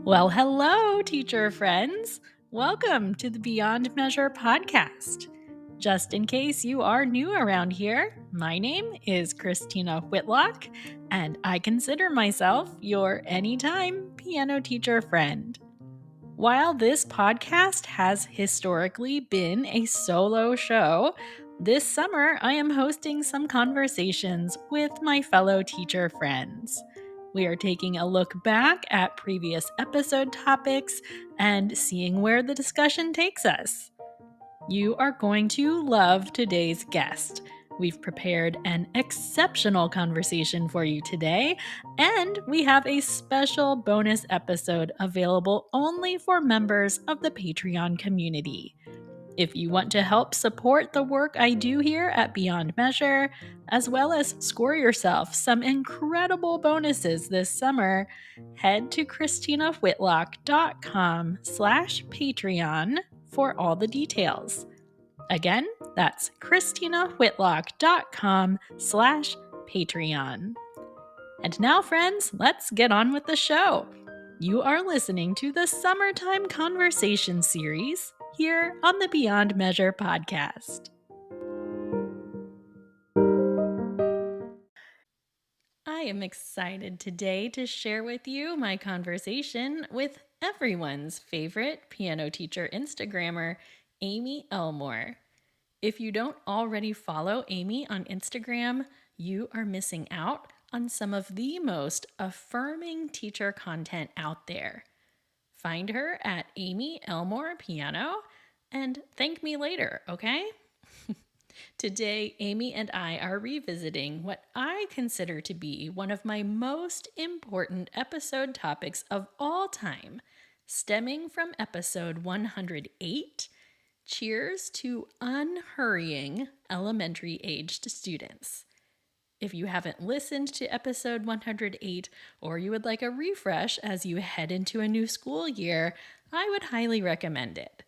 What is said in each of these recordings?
Well, hello, teacher friends. Welcome to the Beyond Measure podcast. Just in case you are new around here, my name is Christina Whitlock, and I consider myself your anytime piano teacher friend. While this podcast has historically been a solo show, this summer I am hosting some conversations with my fellow teacher friends. We are taking a look back at previous episode topics and seeing where the discussion takes us. You are going to love today's guest. We've prepared an exceptional conversation for you today, and we have a special bonus episode available only for members of the Patreon community. If you want to help support the work I do here at Beyond Measure, as well as score yourself some incredible bonuses this summer, head to ChristinaWhitlock.com/Patreon for all the details. Again, that's ChristinaWhitlock.com/Patreon. And now, friends, let's get on with the show. You are listening to the Summertime Conversation series here on the Beyond Measure podcast. I am excited today to share with you my conversation with everyone's favorite piano teacher Instagrammer, Amy Elmore. If you don't already follow Amy on Instagram, you are missing out on some of the most affirming teacher content out there. Find her at Amy Elmore Piano and thank me later, okay? Today, Amy and I are revisiting what I consider to be one of my most important episode topics of all time, stemming from episode 108, Cheers to Unhurrying Elementary-Aged Students. If you haven't listened to episode 108, or you would like a refresh as you head into a new school year, I would highly recommend it.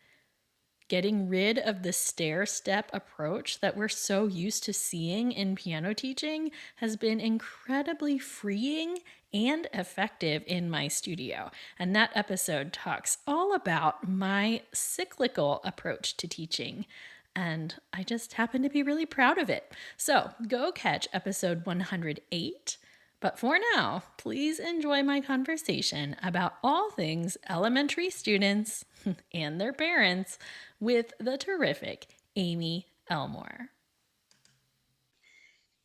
Getting rid of the stair-step approach that we're so used to seeing in piano teaching has been incredibly freeing and effective in my studio. And that episode talks all about my cyclical approach to teaching. And I just happen to be really proud of it. So go catch episode 108. But for now, please enjoy my conversation about all things elementary students and their parents with the terrific Amy Elmore.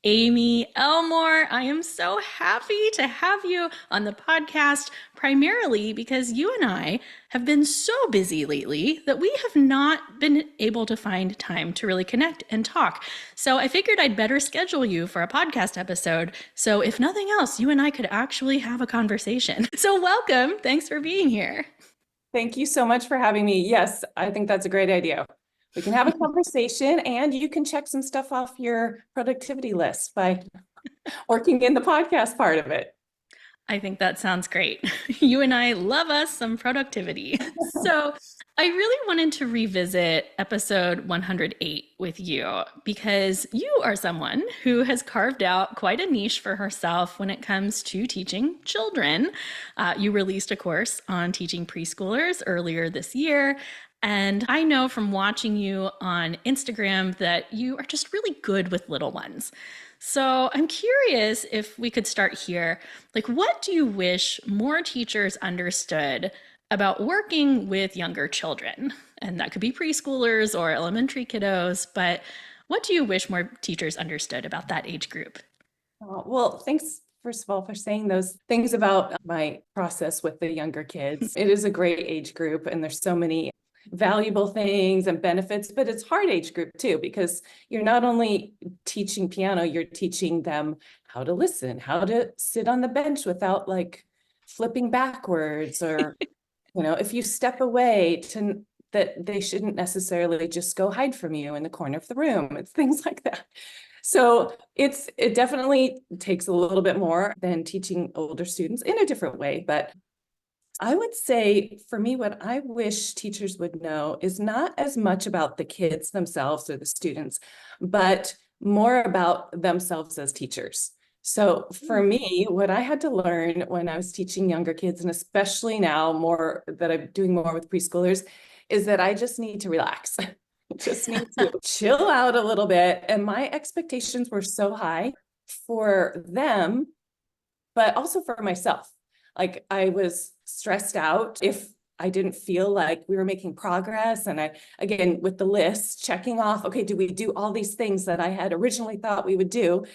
Amy Elmore, I am so happy to have you on the podcast, primarily because you and I have been so busy lately that we have not been able to find time to really connect and talk. So I figured I'd better schedule you for a podcast episode. So if nothing else, you and I could actually have a conversation. So welcome. Thanks for being here. Thank you so much for having me. Yes, I think that's a great idea. We can have a conversation and you can check some stuff off your productivity list by working in the podcast part of it. I think that sounds great. You and I love us some productivity. So I really wanted to revisit episode 108 with you because you are someone who has carved out quite a niche for herself when it comes to teaching children. You released a course on teaching preschoolers earlier this year. And I know from watching you on Instagram that you are just really good with little ones. So I'm curious if we could start here. Like, what do you wish more teachers understood about working with younger children? And that could be preschoolers or elementary kiddos, but what do you wish more teachers understood about that age group? Well, thanks, first of all, for saying those things about my process with the younger kids. It is a great age group, and there's so many valuable things and benefits, but it's hard age group too, because you're not only teaching piano, you're teaching them how to listen, how to sit on the bench without like flipping backwards, or, if you step away that they shouldn't necessarily just go hide from you in the corner of the room. It's things like that. So it definitely takes a little bit more than teaching older students in a different way, but I would say for me, what I wish teachers would know is not as much about the kids themselves or the students, but more about themselves as teachers. So for me, what I had to learn when I was teaching younger kids, and especially now more that I'm doing more with preschoolers, is that I just need to relax. Just need to chill out a little bit. And my expectations were so high for them, but also for myself. Like I was stressed out if I didn't feel like we were making progress. And I, again, with the list, checking off, okay, do we do all these things that I had originally thought we would do?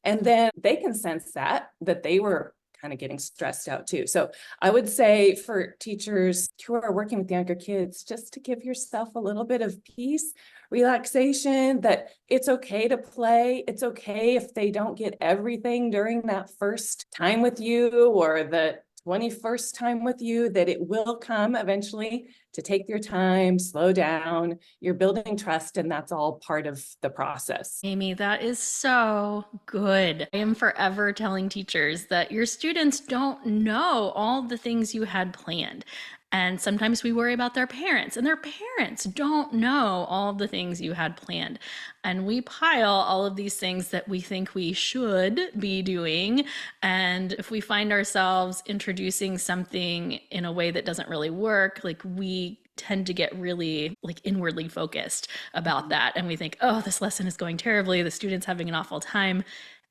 And then they can sense that they were kind of getting stressed out too. So I would say for teachers who are working with younger kids, just to give yourself a little bit of peace, relaxation, that it's okay to play. It's okay if they don't get everything during that first time with you or the 21st time with you, that it will come eventually. To take your time, slow down, you're building trust, and that's all part of the process. Amy, that is so good. I am forever telling teachers that your students don't know all the things you had planned. And sometimes we worry about their parents, and their parents don't know all the things you had planned. And we pile all of these things that we think we should be doing. And if we find ourselves introducing something in a way that doesn't really work, like we tend to get really like inwardly focused about that. And we think, oh, this lesson is going terribly. The student's having an awful time.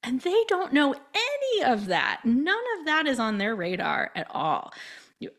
And they don't know any of that. None of that is on their radar at all.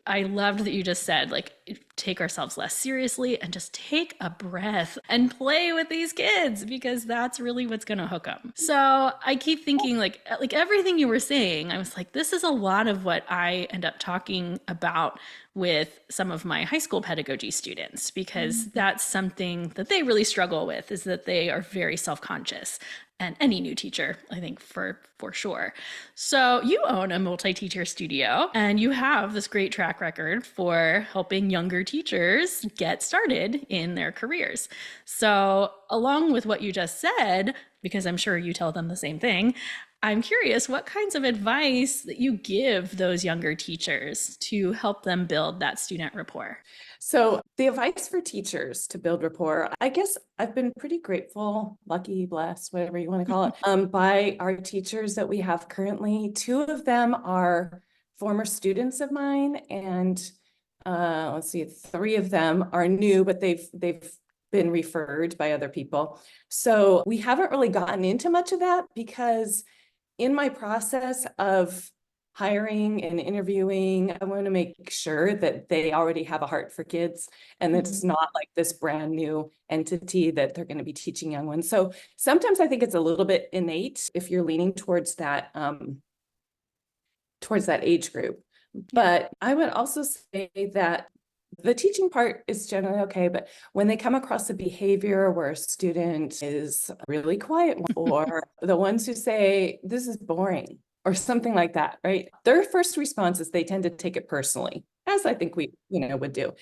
I loved that you just said, like, take ourselves less seriously and just take a breath and play with these kids, because that's really what's going to hook them. So I keep thinking like everything you were saying, I was like, this is a lot of what I end up talking about with some of my high school pedagogy students, because that's something that they really struggle with, is that they are very self-conscious. And any new teacher, I think, for sure. So you own a multi-teacher studio, and you have this great track record for helping younger teachers get started in their careers. So along with what you just said, because I'm sure you tell them the same thing, I'm curious what kinds of advice that you give those younger teachers to help them build that student rapport. So the advice for teachers to build rapport, I guess I've been pretty grateful, lucky, blessed, whatever you want to call it, by our teachers that we have currently. Two of them are former students of mine, and let's see, three of them are new, but they've been referred by other people. So we haven't really gotten into much of that, because in my process of hiring and interviewing, I want to make sure that they already have a heart for kids, and it's not like this brand new entity that they're going to be teaching young ones. So sometimes I think it's a little bit innate if you're leaning towards that age group. But I would also say that the teaching part is generally okay, but when they come across a behavior where a student is really quiet, or the ones who say, this is boring, or something like that, right? Their first response is they tend to take it personally, as I think we, would do.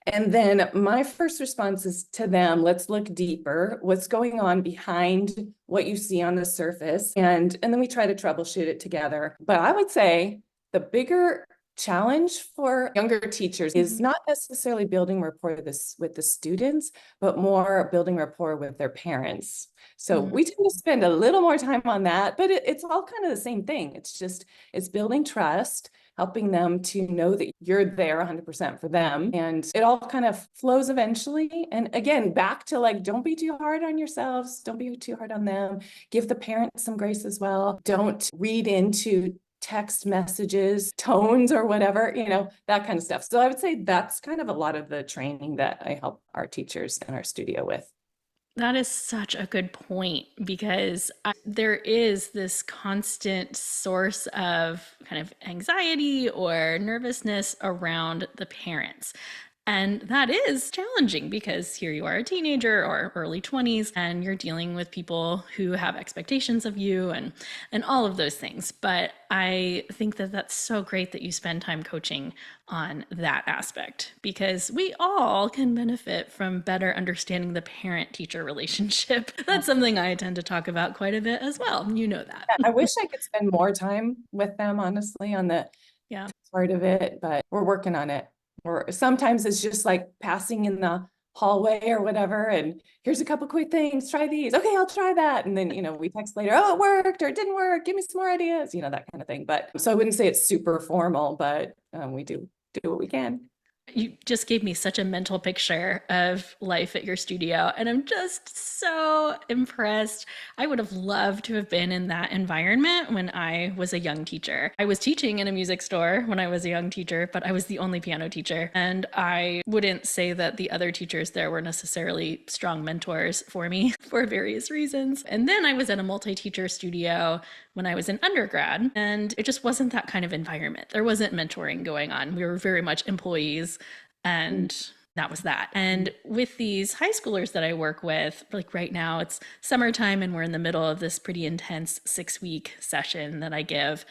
And then my first response is to them, let's look deeper. What's going on behind what you see on the surface? And then we try to troubleshoot it together. But I would say the bigger challenge for younger teachers is not necessarily building rapport with the students, but more building rapport with their parents. So we tend to spend a little more time on that, but it's all kind of the same thing. It's building trust, helping them to know that you're there 100% for them. And it all kind of flows eventually. And again, back to like, don't be too hard on yourselves. Don't be too hard on them. Give the parents some grace as well. Don't read into text messages, tones, or whatever, that kind of stuff. So I would say that's kind of a lot of the training that I help our teachers in our studio with. That is such a good point, because there is this constant source of kind of anxiety or nervousness around the parents. And that is challenging, because here you are, a teenager or early 20s, and you're dealing with people who have expectations of you and all of those things. But I think that that's so great that you spend time coaching on that aspect, because we all can benefit from better understanding the parent-teacher relationship. That's something I tend to talk about quite a bit as well. You know that. I wish I could spend more time with them, honestly, on the part of it, but we're working on it. Or sometimes it's just like passing in the hallway or whatever. And here's a couple quick things, try these. Okay, I'll try that. And then, we text later, oh, it worked or it didn't work. Give me some more ideas, that kind of thing. But so I wouldn't say it's super formal, but we do what we can. You just gave me such a mental picture of life at your studio, and I'm just so impressed. I would have loved to have been in that environment when I was a young teacher. I was teaching in a music store when I was a young teacher, but I was the only piano teacher. And I wouldn't say that the other teachers there were necessarily strong mentors for me for various reasons. And then I was at a multi-teacher studio when I was in undergrad, and it just wasn't that kind of environment. There wasn't mentoring going on. We were very much employees, and that was that. And with these high schoolers that I work with, like right now, it's summertime and we're in the middle of this pretty intense 6-week session that I give.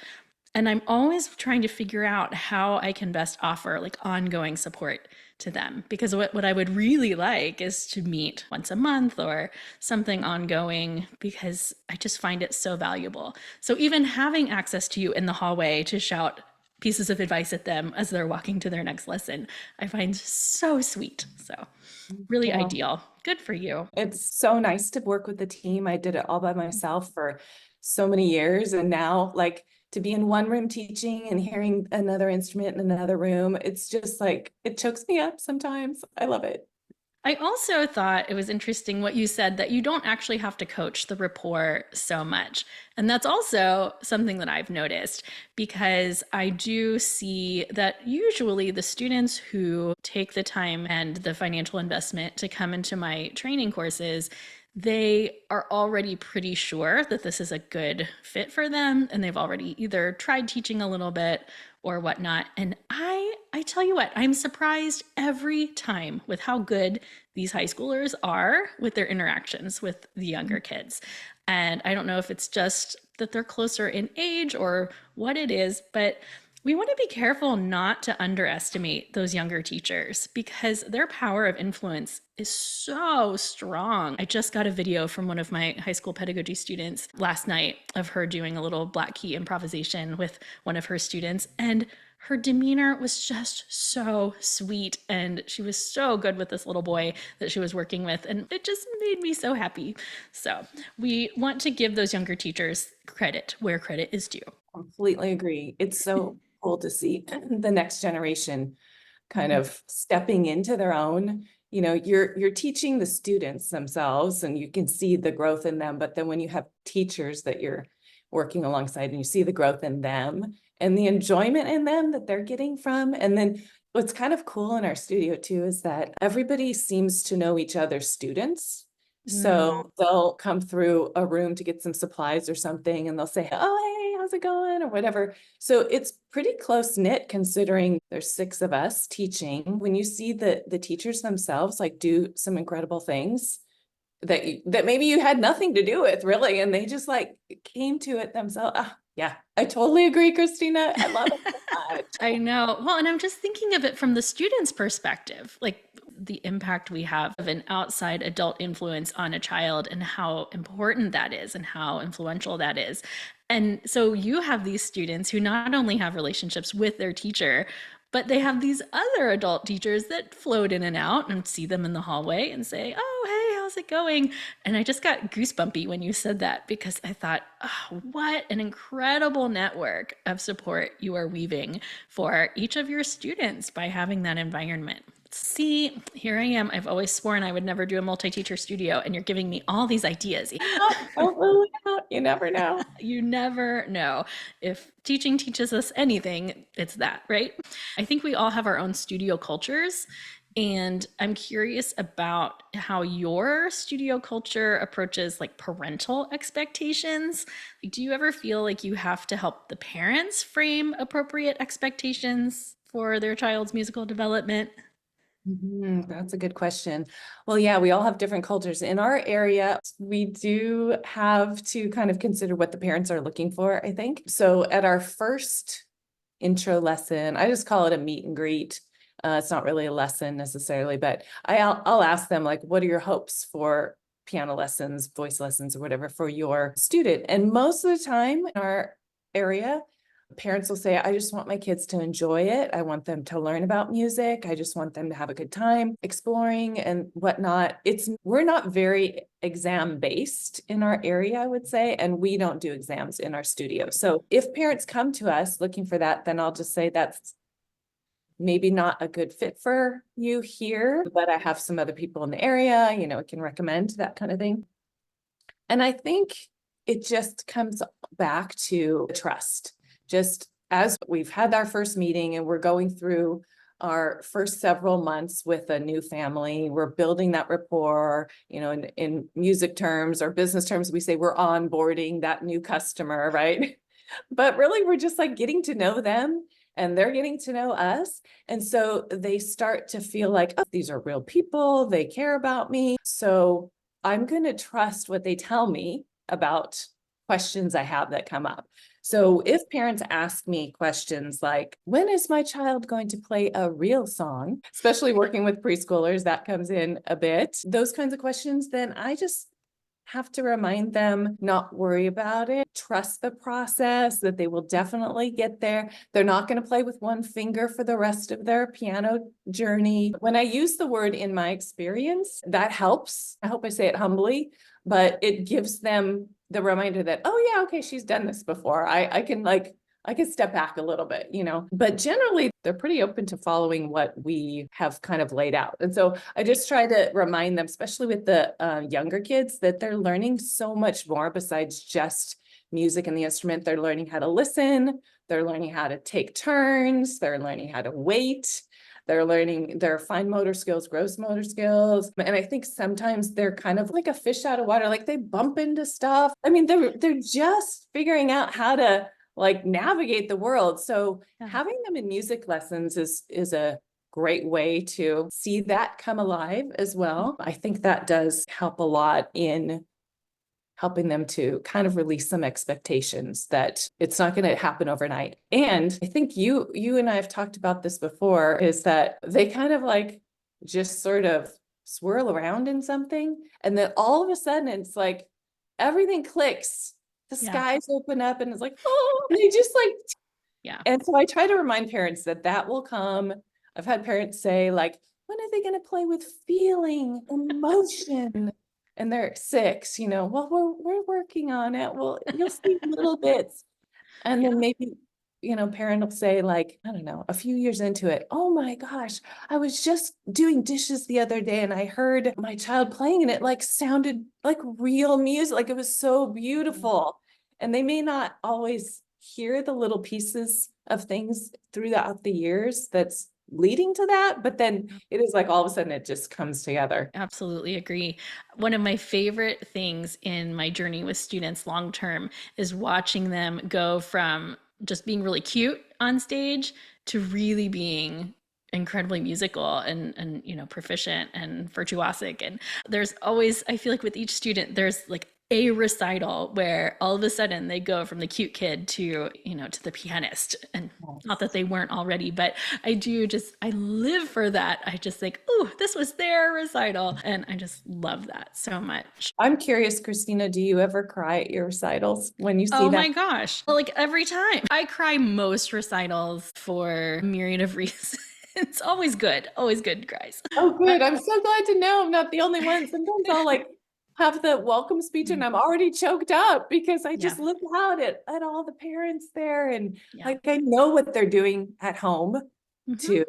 And I'm always trying to figure out how I can best offer like ongoing support to them. Because what I would really like is to meet once a month or something ongoing, because I just find it so valuable. So even having access to you in the hallway to shout pieces of advice at them as they're walking to their next lesson, I find so sweet. So really ideal. Good for you. It's so nice to work with the team. I did it all by myself for so many years. And now like to be in one room teaching and hearing another instrument in another room, it's just like, it chokes me up sometimes. I love it. I also thought it was interesting what you said, that you don't actually have to coach the rapport so much. And that's also something that I've noticed, because I do see that usually the students who take the time and the financial investment to come into my training courses, they are already pretty sure that this is a good fit for them, and they've already either tried teaching a little bit or whatnot. And I tell you what, I'm surprised every time with how good these high schoolers are with their interactions with the younger kids. And I don't know if it's just that they're closer in age or what it is, but we want to be careful not to underestimate those younger teachers, because their power of influence is so strong. I just got a video from one of my high school pedagogy students last night of her doing a little Black Key improvisation with one of her students, and her demeanor was just so sweet, and she was so good with this little boy that she was working with, and it just made me so happy. So we want to give those younger teachers credit where credit is due. Completely agree. It's so cool to see the next generation kind of stepping into their own. You're teaching the students themselves and you can see the growth in them, but then when you have teachers that you're working alongside and you see the growth in them and the enjoyment in them that they're getting from. And then what's kind of cool in our studio too is that everybody seems to know each other's students. So they'll come through a room to get some supplies or something, and they'll say, oh, hey, how's it going? Or whatever. So it's pretty close knit considering there's 6 of us teaching. When you see the teachers themselves like do some incredible things that maybe you had nothing to do with really, and they just like came to it themselves. Yeah, I totally agree, Christina. I love it so much. I know. Well, and I'm just thinking of it from the student's perspective, like the impact we have of an outside adult influence on a child and how important that is and how influential that is. And so you have these students who not only have relationships with their teacher, but they have these other adult teachers that float in and out and see them in the hallway and say, oh, hey, how's it going? And I just got goosebumpy when you said that, because I thought, oh, what an incredible network of support you are weaving for each of your students by having that environment. See, here I am. I've always sworn I would never do a multi-teacher studio, and you're giving me all these ideas. You never know. You never know. If teaching teaches us anything, it's that, right? I think we all have our own studio cultures, and I'm curious about how your studio culture approaches like parental expectations. Do you ever feel like you have to help the parents frame appropriate expectations for their child's musical development? That's a good question. Well, yeah, we all have different cultures. In our area, we do have to kind of consider what the parents are looking for, I think. So at our first intro lesson, I just call it a meet and greet. It's not really a lesson necessarily, but I'll ask them like, what are your hopes for piano lessons, voice lessons, or whatever for your student? And most of the time in our area, Parents will say, I just want my kids to enjoy it. I want them to learn about music. I just want them to have a good time exploring and whatnot. We're not very exam based in our area, I would say, and we don't do exams in our studio. So if parents come to us looking for that, then I'll just say that's maybe not a good fit for you here, but I have some other people in the area, I can recommend that kind of thing. And I think it just comes back to trust. Just as we've had our first meeting and we're going through our first several months with a new family, we're building that rapport, in music terms or business terms, we say we're onboarding that new customer, right? But really, we're just like getting to know them and they're getting to know us. And so they start to feel like, oh, these are real people. They care about me. So I'm going to trust what they tell me about questions I have that come up. So if parents ask me questions like, when is my child going to play a real song, especially working with preschoolers, that comes in a bit, those kinds of questions, then I just have to remind them, not worry about it, trust the process, that they will definitely get there. They're not going to play with one finger for the rest of their piano journey. When I use the word in my experience, that helps. I hope I say it humbly, but it gives them the reminder that, oh yeah, okay, she's done this before. I can step back a little bit, but generally they're pretty open to following what we have kind of laid out. And so I just try to remind them, especially with the younger kids, that they're learning so much more besides just music and the instrument. They're learning how to listen. They're learning how to take turns. They're learning how to wait. They're learning their fine motor skills, gross motor skills. And I think sometimes they're kind of like a fish out of water, like they bump into stuff. I mean, they're just figuring out how to like navigate the world. So having them in music lessons is a great way to see that come alive as well. I think that does help a lot in helping them to kind of release some expectations that it's not going to happen overnight. And I think you and I have talked about this before, is that they kind of like just sort of swirl around in something. And then all of a sudden it's like everything clicks. The skies open up and it's like, oh, and they just like, yeah. And so I try to remind parents that will come. I've had parents say like, when are they going to play with feeling, emotion? And they're 6, well, we're working on it. Well, you'll see little bits. And then maybe, parent will say like, I don't know, a few years into it, oh my gosh, I was just doing dishes the other day and I heard my child playing and it like sounded like real music. Like it was so beautiful. And they may not always hear the little pieces of things throughout the years that's leading to that, but then it is like all of a sudden it just comes together. Absolutely agree. One of my favorite things in my journey with students long term is watching them go from just being really cute on stage to really being incredibly musical and proficient and virtuosic. And there's always, I feel like with each student there's like a recital where all of a sudden they go from the cute kid to to the pianist. And not that they weren't already, but I live for that. I just think, oh, this was their recital, and I just love that so much. I'm curious, Christina, do you ever cry at your recitals when you see Oh that? my gosh, like every time. I cry most recitals for a myriad of reasons. It's always good cries. Oh, good. I'm so glad to know I'm not the only one. Sometimes I'll like have the welcome speech and I'm already choked up because I just look out at all the parents there and like I know what they're doing at home to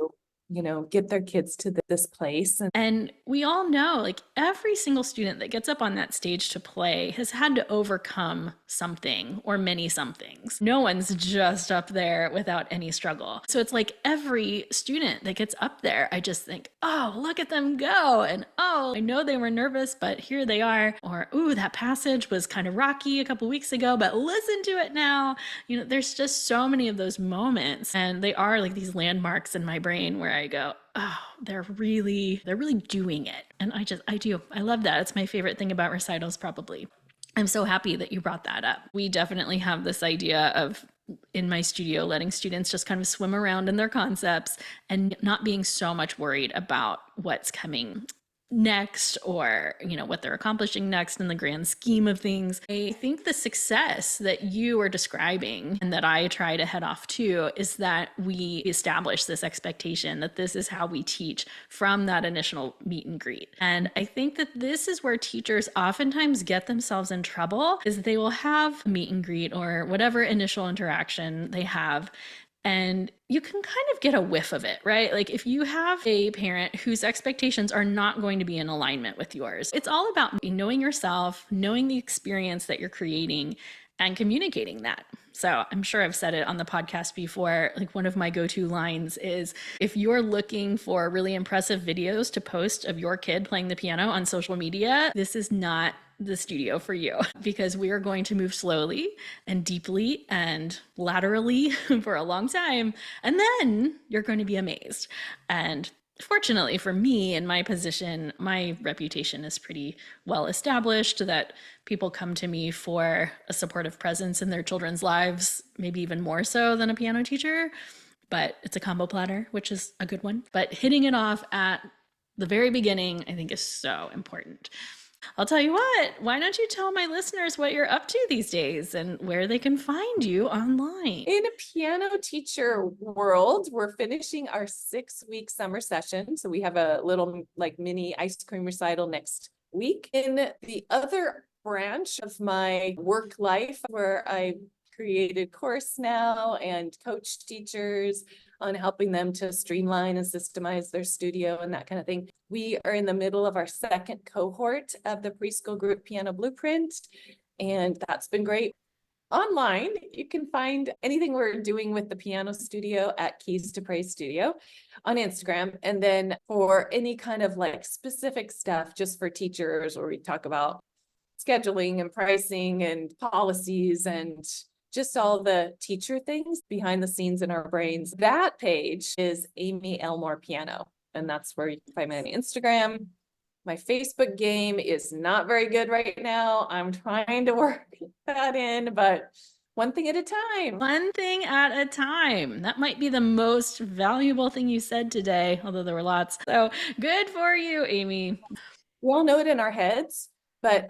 get their kids to this place. And we all know, like every single student that gets up on that stage to play has had to overcome something or many somethings. No one's just up there without any struggle. So it's like every student that gets up there, I just think, oh, look at them go. And oh, I know they were nervous, but here they are. Or, ooh, that passage was kind of rocky a couple weeks ago, but listen to it now. There's just so many of those moments. And they are like these landmarks in my brain where I go, oh, they're really doing it. And I love that. It's my favorite thing about recitals, probably. I'm so happy that you brought that up. We definitely have this idea of, in my studio, letting students just kind of swim around in their concepts and not being so much worried about what's coming next, or what they're accomplishing next in the grand scheme of things. I think the success that you are describing and that I try to head off to is that we establish this expectation that this is how we teach from that initial meet and greet. And I think that this is where teachers oftentimes get themselves in trouble, is they will have a meet and greet or whatever initial interaction they have, and you can kind of get a whiff of it, right? Like if you have a parent whose expectations are not going to be in alignment with yours, it's all about knowing yourself, knowing the experience that you're creating, and communicating that. So I'm sure I've said it on the podcast before. Like one of my go-to lines is, if you're looking for really impressive videos to post of your kid playing the piano on social media, this is not the studio for you, because we are going to move slowly and deeply and laterally for a long time, and then you're going to be amazed. And fortunately for me, in my position, my reputation is pretty well established, that people come to me for a supportive presence in their children's lives, maybe even more so than a piano teacher. But it's a combo platter, which is a good one. But hitting it off at the very beginning, I think, is so important. I'll tell you what, why don't you tell my listeners what you're up to these days and where they can find you online? In a piano teacher world, we're finishing our 6-week summer session. So we have a little like mini ice cream recital next week. In the other branch of my work life, where I created course now and coach teachers on helping them to streamline and systemize their studio and that kind of thing. We are in the middle of our second cohort of the preschool group Piano Blueprint, and that's been great. Online, you can find anything we're doing with the piano studio at Keys to Praise Studio on Instagram. And then for any kind of like specific stuff just for teachers, where we talk about scheduling and pricing and policies and just all the teacher things behind the scenes in our brains, that page is Amy Elmore Piano. And that's where you can find me on Instagram. My Facebook game is not very good right now. I'm trying to work that in, but one thing at a time. One thing at a time. That might be the most valuable thing you said today, although there were lots. So good for you, Amy. We all know it in our heads, but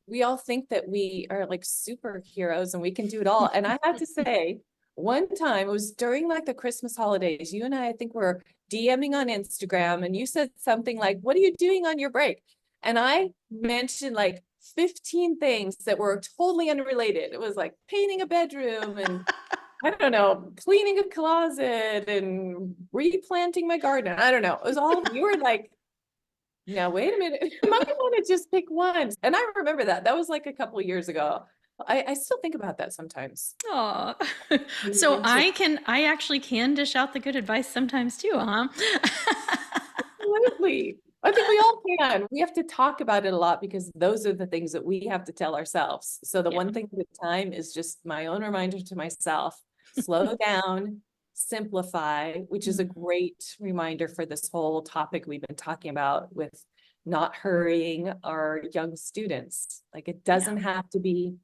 we all think that we are like superheroes and we can do it all. And I have to say, one time, it was during like the Christmas holidays, you and I think were DMing on Instagram, and you said something like, what are you doing on your break? And I mentioned like 15 things that were totally unrelated. It was like painting a bedroom and I don't know, cleaning a closet and replanting my garden. I don't know. It was all, you were like, now, wait a minute. You might want to just pick one. And I remember that. That was like a couple of years ago. I still think about that sometimes. Oh, so I actually can dish out the good advice sometimes too, huh? Absolutely. I think we all can. We have to talk about it a lot because those are the things that we have to tell ourselves. So the one thing at a time is just my own reminder to myself, slow down, simplify, which is a great reminder for this whole topic we've been talking about with not hurrying our young students. Like it doesn't have to be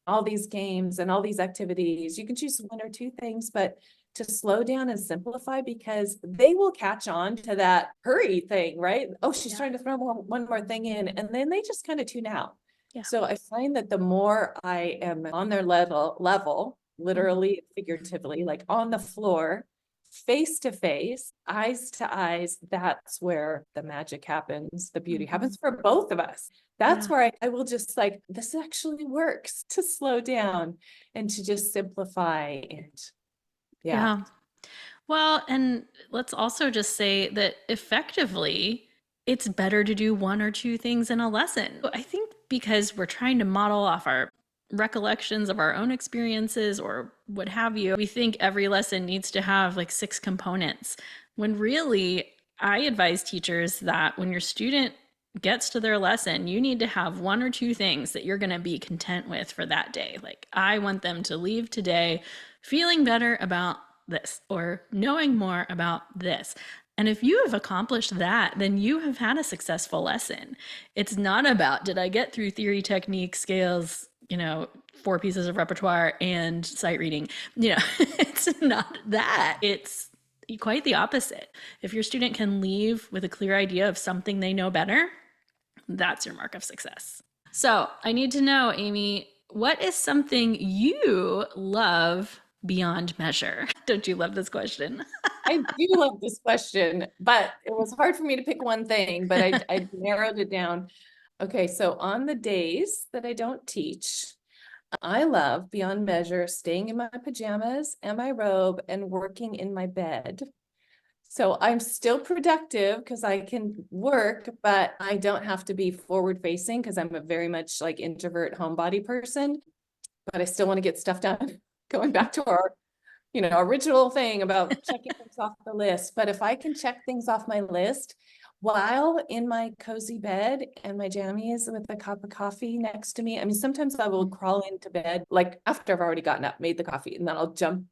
all these games and all these activities. You can choose one or two things, but to slow down and simplify, because they will catch on to that hurry thing, right? Oh, she's trying to throw one more thing in, and then they just kind of tune out. Yeah. So I find that the more I am on their level, literally, figuratively, like on the floor, face to face, eyes to eyes, that's where the magic happens. The beauty happens for both of us. That's where I will just like, this actually works, to slow down and to just simplify it. Yeah. Well, and let's also just say that effectively, it's better to do one or two things in a lesson. I think because we're trying to model off our recollections of our own experiences or what have you, we think every lesson needs to have like 6 components, when really I advise teachers that when your student gets to their lesson, you need to have 1 or 2 things that you're going to be content with for that day. Like, I want them to leave today feeling better about this or knowing more about this. And if you have accomplished that, then you have had a successful lesson. It's not about, did I get through theory, technique, scales, 4 pieces of repertoire and sight reading? It's not that. It's quite the opposite. If your student can leave with a clear idea of something they know better, that's your mark of success. So I need to know, Amy, what is something you love beyond measure? Don't you love this question? I do love this question, but it was hard for me to pick one thing, but I narrowed it down. Okay, so on the days that I don't teach, I love beyond measure staying in my pajamas and my robe and working in my bed. So I'm still productive because I can work, but I don't have to be forward facing because I'm a very much like introvert homebody person, but I still want to get stuff done. Going back to our original thing about checking things off the list. But if I can check things off my list while in my cozy bed and my jammies with a cup of coffee next to me, I mean, sometimes I will crawl into bed, like after I've already gotten up, made the coffee, and then I'll jump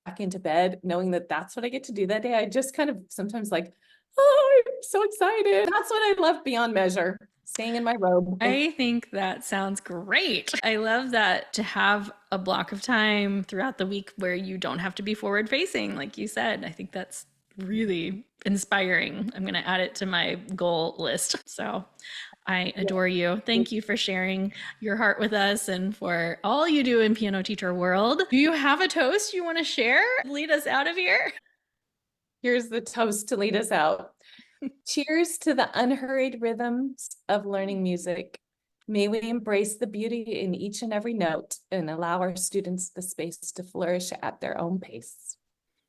back into bed, knowing that that's what I get to do that day. I just kind of sometimes like, oh, I'm so excited. That's what I love beyond measure. Staying in my robe. I think that sounds great. I love that, to have a block of time throughout the week where you don't have to be forward facing, like you said. I think that's really inspiring. I'm going to add it to my goal list. So I adore you. Thank you for sharing your heart with us and for all you do in Piano Teacher World. Do you have a toast you want to share? Lead us out of here. Here's the toast to lead us out. Cheers to the unhurried rhythms of learning music. May we embrace the beauty in each and every note and allow our students the space to flourish at their own pace.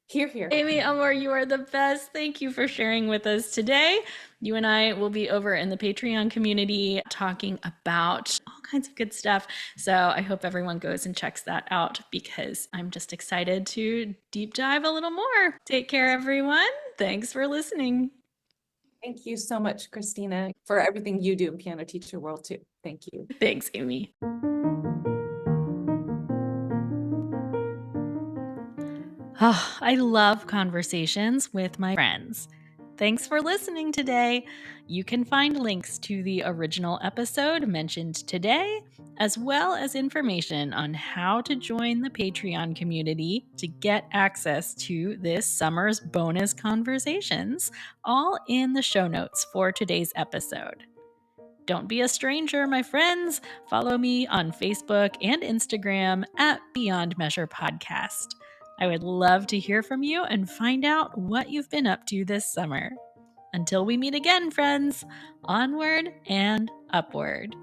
Hear, hear. Amy Elmore, you are the best. Thank you for sharing with us today. You and I will be over in the Patreon community talking about all kinds of good stuff. So I hope everyone goes and checks that out, because I'm just excited to deep dive a little more. Take care, everyone. Thanks for listening. Thank you so much, Christina, for everything you do in Piano Teacher World too. Thank you. Thanks, Amy. Oh, I love conversations with my friends. Thanks for listening today. You can find links to the original episode mentioned today, as well as information on how to join the Patreon community to get access to this summer's bonus conversations, all in the show notes for today's episode. Don't be a stranger, my friends. Follow me on Facebook and Instagram at Beyond Measure Podcast. I would love to hear from you and find out what you've been up to this summer. Until we meet again, friends, onward and upward.